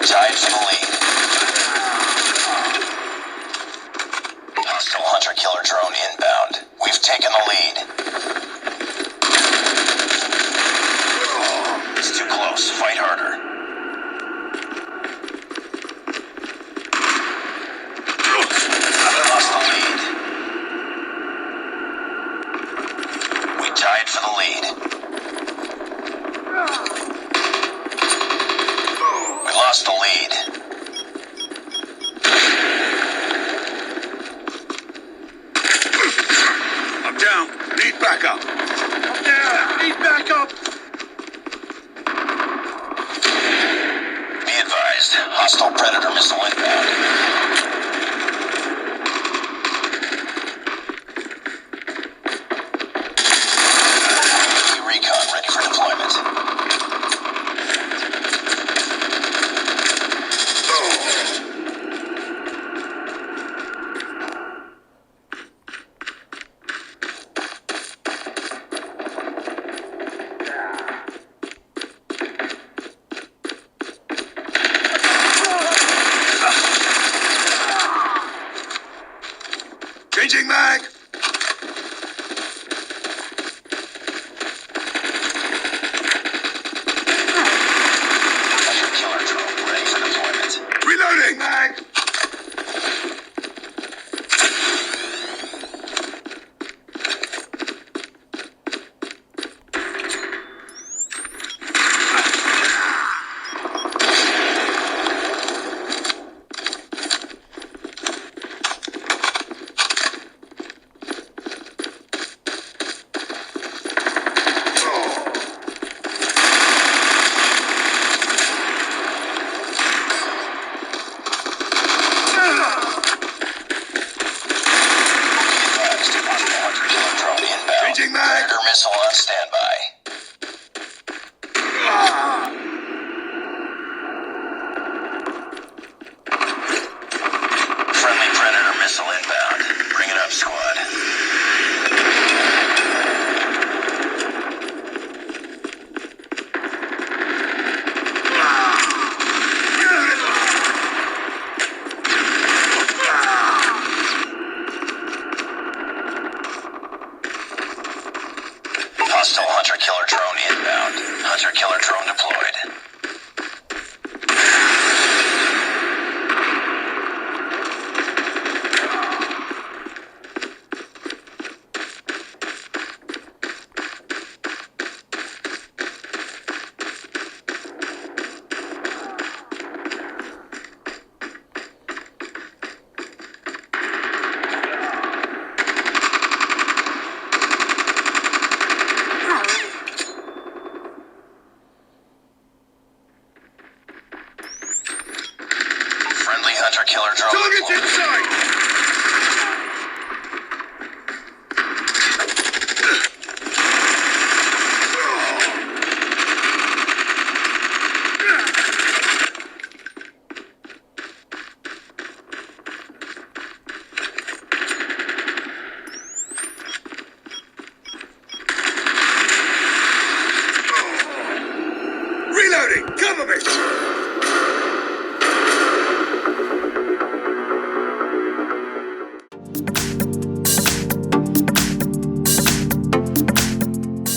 tied for the lead. Hostile hunter-killer drone inbound. We've taken the lead. It's too close. Fight harder. We lost the lead. We tied for the lead. Lost the lead. I'm down. Need backup. I'm down. Need backup. Be advised. Hostile Predator missile inbound. Recon ready for deployment. Changing mag! Killer drone ready for deployment. Reloading mag! Predator missile on standby. Friendly Predator missile inbound. Bring it up, squad. hunter-killer drone inbound. Hunter-killer drone deployed. Friendly hunter-killer drone Target's deployed. in sight! Reloading! Cover me!